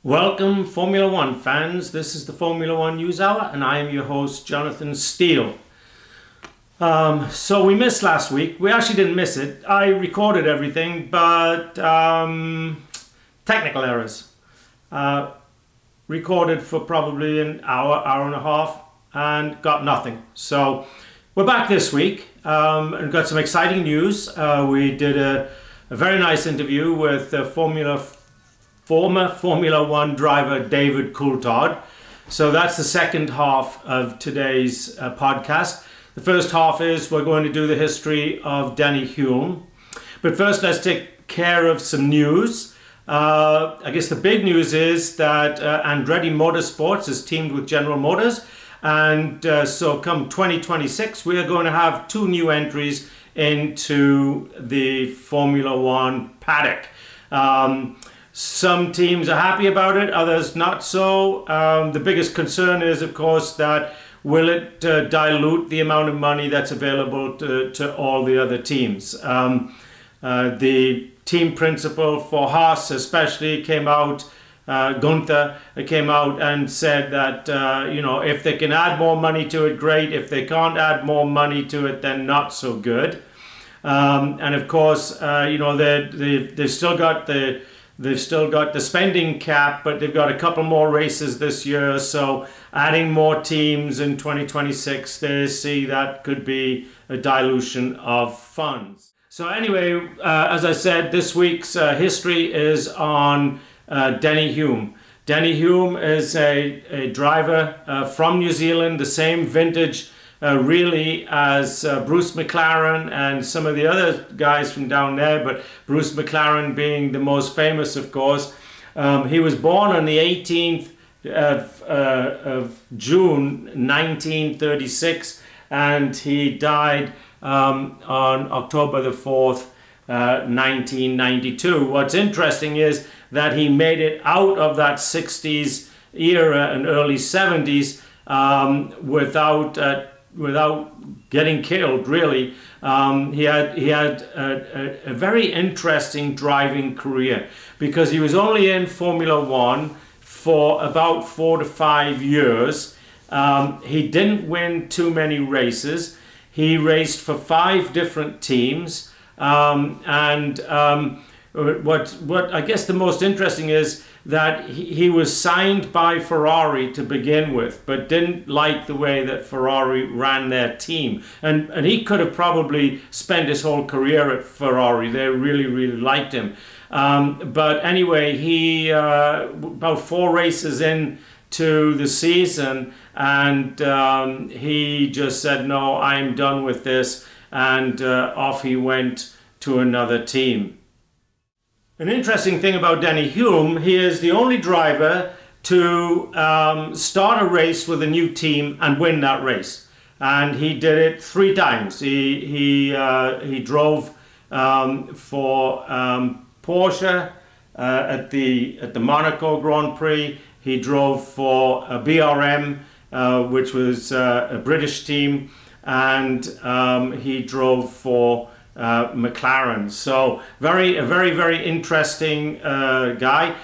Welcome, Formula One fans. This is the Formula One News Hour, and I am your host, Jonathan Steele. So we missed last week. We actually didn't miss it. I recorded everything, but technical errors. Recorded for probably an hour and a half, and got nothing. So we're back this week and got some exciting news. We did a very nice interview with former Formula One driver David Coulthard. So that's the second half of today's podcast. The first half is we're going to do the history of Denny Hulme. But first, let's take care of some news. I guess the big news is that Andretti Motorsports has teamed with General Motors. And so come 2026, we are going to have two new entries into the Formula One paddock. Some teams are happy about it, others not so. The biggest concern is, of course, that will it dilute the amount of money that's available to all the other teams. The team principal for Haas especially came out, Gunther came out and said that, if they can add more money to it, great. If they can't add more money to it, then not so good. And of course, They've still got the spending cap, but they've got a couple more races this year. So adding more teams in 2026, they see that could be a dilution of funds. So anyway, as I said, this week's history is on Denny Hulme. Denny Hulme is a driver from New Zealand, the same vintage really as Bruce McLaren and some of the other guys from down there, but Bruce McLaren being the most famous, of course. He was born on the 18th of June 1936, and he died on October the 4th, 1992. What's interesting is that he made it out of that 60s era and early 70s without getting killed, really. He had a very interesting driving career because he was only in Formula One for about 4 to 5 years. He didn't win too many races. He raced for 5 different teams. What I guess the most interesting is that he was signed by Ferrari to begin with, but didn't like the way that Ferrari ran their team. And he could have probably spent his whole career at Ferrari. They really, really liked him. But anyway, he about 4 races into the season, and he just said, no, I'm done with this. And off he went to another team. An interesting thing about Denny Hulme, he is the only driver to start a race with a new team and win that race. And he did it 3 times. He drove for Porsche at the Monaco Grand Prix. He drove for BRM, which was a British team, and he drove for McLaren. So a very, very interesting guy.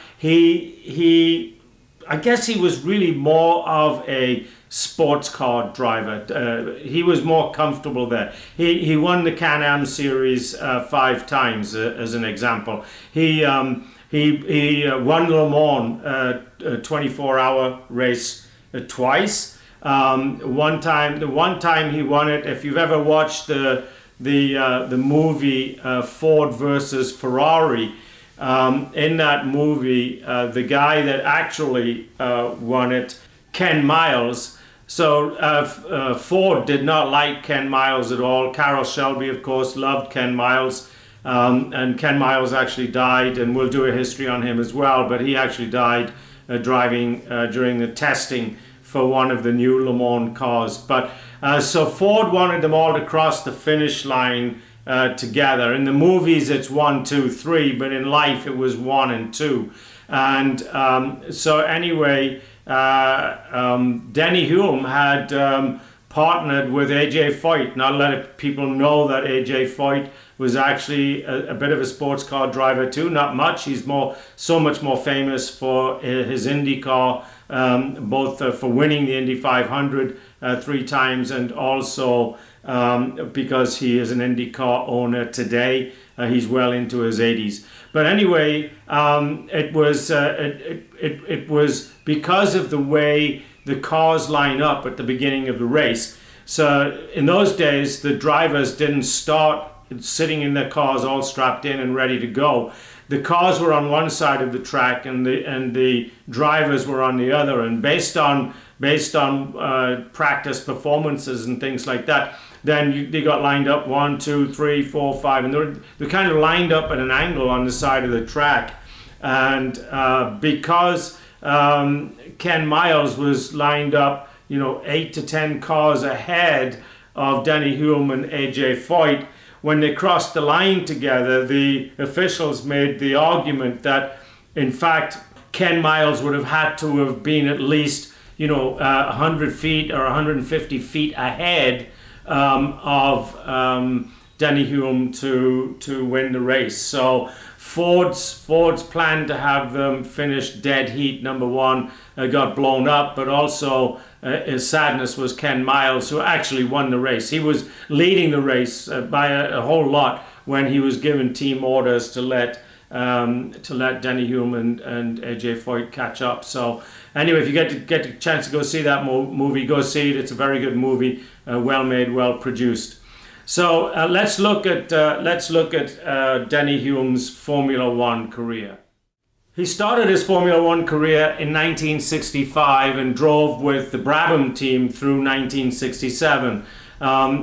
I guess he was really more of a sports car driver. He was more comfortable there. He won the Can-Am series 5 times, as an example. He won Le Mans, a 24-hour race, twice. The one time he won it, if you've ever watched the movie Ford versus Ferrari, in that movie, the guy that actually won it, Ken Miles. So Ford did not like Ken Miles at all. Carroll Shelby, of course, loved Ken Miles. And Ken Miles actually died, and we'll do a history on him as well, but he actually died driving during the testing for one of the new Le Mans cars. But so Ford wanted them all to cross the finish line together. In the movies it's 1, 2, 3, but in life it was 1 and 2. And so anyway, Denny Hulme had partnered with AJ Foyt. Not a lot of people know that AJ Foyt was actually a bit of a sports car driver too. Not much. He's so much more famous for his IndyCar, both for winning the Indy 500 3 times, and also because he is an IndyCar owner today. He's well into his 80s. But anyway, it was because of the way the cars line up at the beginning of the race. So in those days, the drivers didn't start sitting in their cars all strapped in and ready to go. The cars were on one side of the track, and the drivers were on the other. And based on practice performances and things like that, then they got lined up 1, 2, 3, 4, 5, and they're kind of lined up at an angle on the side of the track. And because Ken Miles was lined up, 8 to 10 cars ahead of Denny Hulme and AJ Foyt, when they crossed the line together, the officials made the argument that, in fact, Ken Miles would have had to have been at least, 100 feet or 150 feet ahead of Denny Hulme to win the race. So Ford's plan to have them finish dead heat number 1 got blown up, but also his sadness was Ken Miles, who actually won the race. He was leading the race by a whole lot when he was given team orders to let Denny Hulme and AJ Foyt catch up. So anyway, if you get the chance to go see that movie, go see it. It's a very good movie, well made, well produced. So let's look at Denny Hulme's Formula One career. He started his Formula One career in 1965 and drove with the Brabham team through 1967.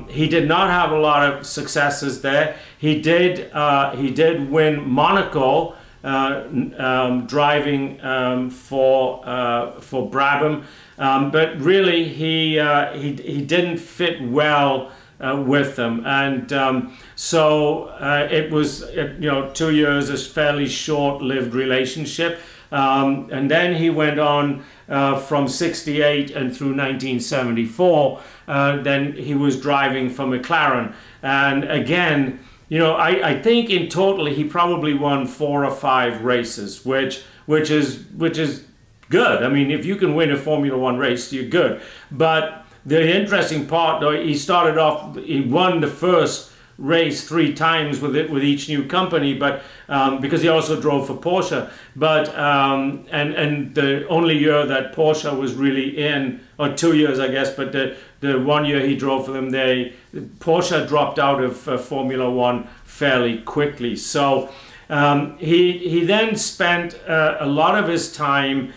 He did not have a lot of successes there. He did win Monaco driving for Brabham, but really he didn't fit well with them, and so it was 2 years, a fairly short-lived relationship, and then he went on from 68 and through 1974. Then he was driving for McLaren, and again, I think in total he probably won 4 or 5 races, which is good. I mean, if you can win a Formula One race, you're good. But the interesting part, though, he won the first race 3 times with each new company, but because he also drove for Porsche. But and the only year that Porsche was really in, or 2 years, I guess, but the 1 year he drove for them, Porsche dropped out of Formula One fairly quickly. So he then spent a lot of his time,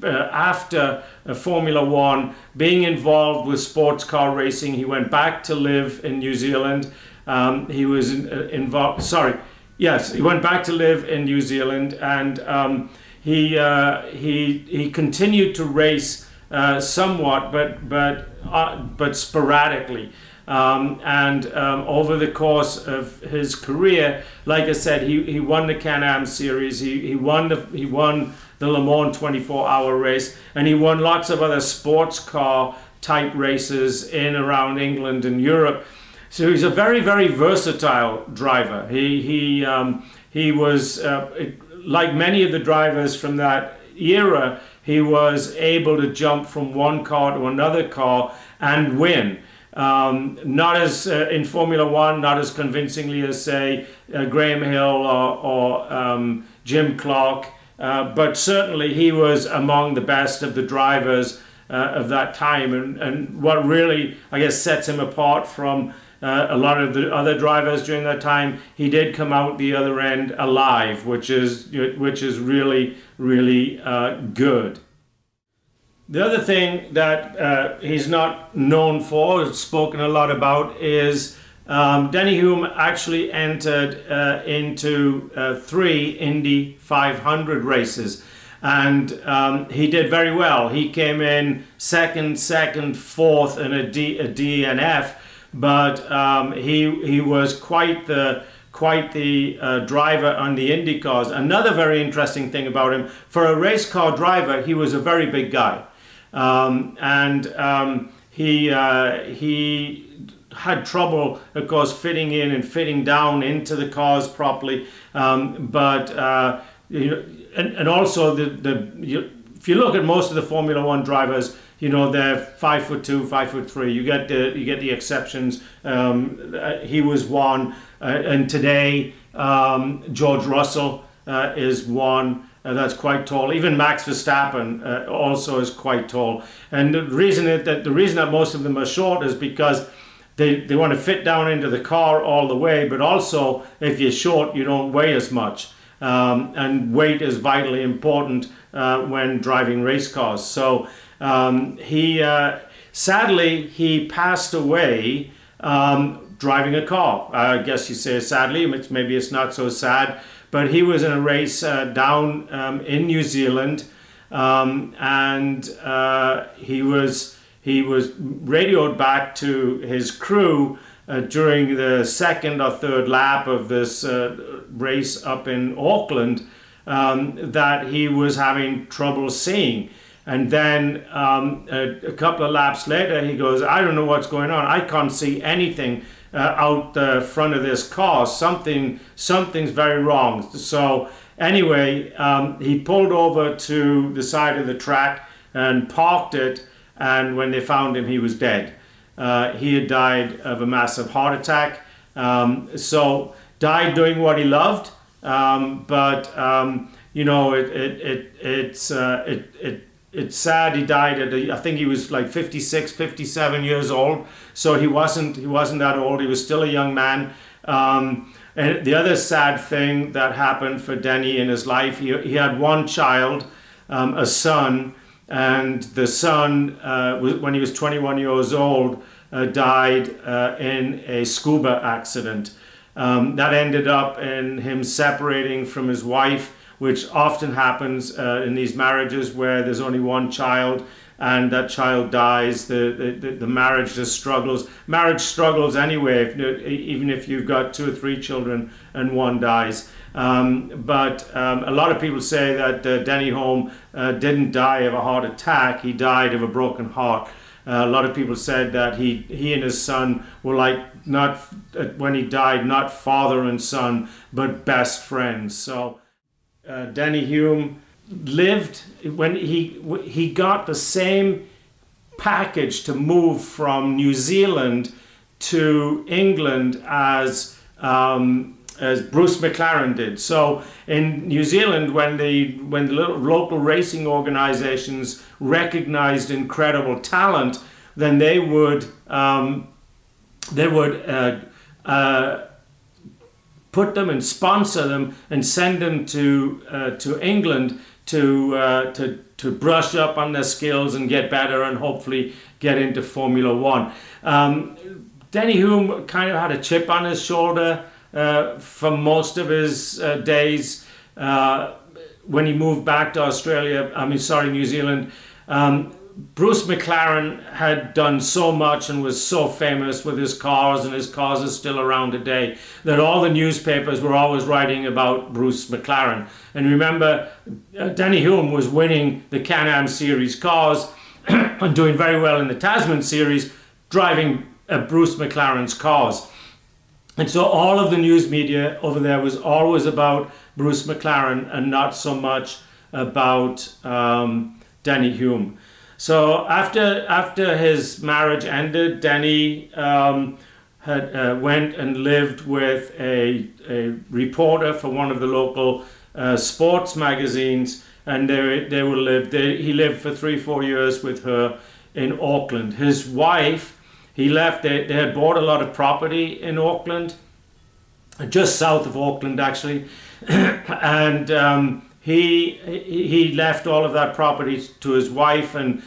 after Formula One, being involved with sports car racing. He went back to live in New Zealand. He was involved. He went back to live in New Zealand, and he continued to race somewhat, but sporadically. Over the course of his career, like I said, he won the Can-Am Series. He won the Le Mans 24-hour race, and he won lots of other sports car type races in around England and Europe. So he's a very, very versatile driver. He was like many of the drivers from that era. He was able to jump from one car to another car and win. Not as in Formula One, not as convincingly as say Graham Hill or Jim Clark. But certainly he was among the best of the drivers of that time, and what really, I guess, sets him apart from a lot of the other drivers during that time, he did come out the other end alive, which is really, really good. The other thing that he's not known for, spoken a lot about, is Denny Hulme actually entered into 3 Indy 500 races, and he did very well. He came in second, fourth, and a D and F, but he was quite the driver on the Indy cars. Another very interesting thing about him, for a race car driver, he was a very big guy. He had trouble, of course, fitting in and fitting down into the cars properly. And also if you look at most of the Formula One drivers, they're 5'2", 5'3". You get the exceptions. He was one, and today George Russell is one. That's quite tall. Even Max Verstappen also is quite tall. And the reason that most of them are short is because they want to fit down into the car all the way, but also if you're short, you don't weigh as much. And weight is vitally important when driving race cars. So sadly, he passed away driving a car. I guess you say sadly, maybe it's not so sad, but he was in a race down in New Zealand, and he was radioed back to his crew during the second or third lap of this race up in Auckland that he was having trouble seeing. And then a couple of laps later, he goes, I don't know what's going on. I can't see anything out the front of this car. Something's very wrong. So anyway, he pulled over to the side of the track and parked it. And when they found him, he was dead. He had died of a massive heart attack. So died doing what he loved. It's sad. He died at I think he was like 56, 57 years old. So he wasn't that old. He was still a young man. And the other sad thing that happened for Denny in his life, he had one child, a son, and the son, when he was 21 years old, died in a scuba accident. That ended up in him separating from his wife, which often happens in these marriages where there's only one child and that child dies. The marriage just struggles. Marriage struggles anyway, even if you've got 2 or 3 children and one dies. But a lot of people say that Denny Hulme didn't die of a heart attack. He died of a broken heart. A lot of people said that he and his son were like, not when he died, not father and son, but best friends. So Denny Hulme lived when he got the same package to move from New Zealand to England as Bruce McLaren did. So in New Zealand, when the local racing organizations recognized incredible talent, then they would put them and sponsor them and send them to England to brush up on their skills and get better and hopefully get into Formula One. Denny Hulme kind of had a chip on his shoulder for most of his days when he moved back to New Zealand. Bruce McLaren had done so much and was so famous with his cars, and his cars are still around today, that all the newspapers were always writing about Bruce McLaren. And remember, Denny Hulme was winning the Can-Am Series cars and doing very well in the Tasman Series, driving Bruce McLaren's cars. And so all of the news media over there was always about Bruce McLaren and not so much about Denny Hulme. So after his marriage ended, Denny went and lived with a reporter for one of the local sports magazines, and he lived for 3-4 years with her in Auckland. His wife, he left. They had bought a lot of property in Auckland, just south of Auckland actually, and he left all of that property to his wife, and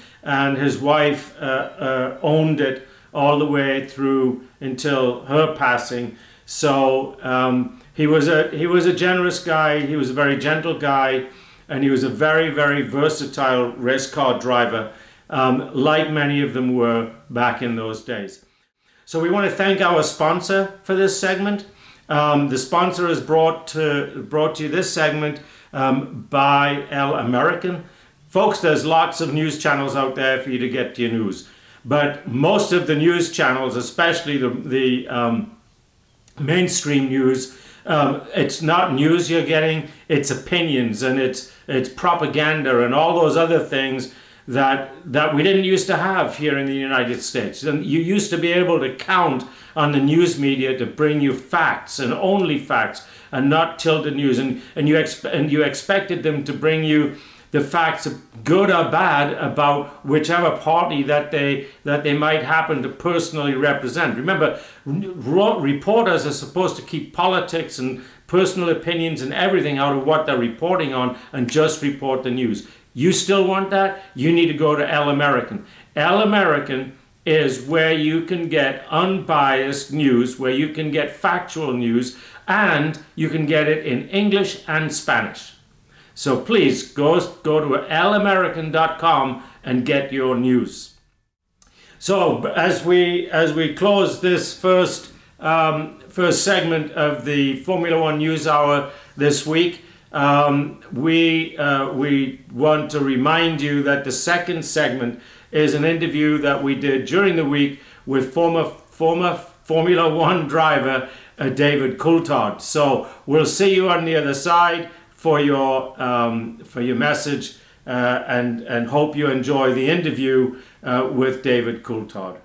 his wife owned it all the way through until her passing. So he was a generous guy. He was a very gentle guy, and he was a very, very versatile race car driver, like many of them were back in those days. So we want to thank our sponsor for this segment. The sponsor has brought to you this segment by El American. Folks, there's lots of news channels out there for you to get your news. But most of the news channels, especially the mainstream news, it's not news you're getting, it's opinions, and it's propaganda and all those other things that we didn't used to have here in the United States. And you used to be able to count on the news media to bring you facts and only facts and not tilted news, and you expected them to bring you the facts, good or bad, about whichever party that they might happen to personally represent. Remember, reporters are supposed to keep politics and personal opinions and everything out of what they're reporting on and just report the news. You still want that? You need to go to El American. El American is where you can get unbiased news, where you can get factual news, and you can get it in English and Spanish. So please go to elamerican.com and get your news. So as we close this first segment of the Formula One News Hour this week, we want to remind you that the second segment is an interview that we did during the week with former Formula One driver David Coulthard. So we'll see you on the other side for your message, and hope you enjoy the interview with David Coulthard.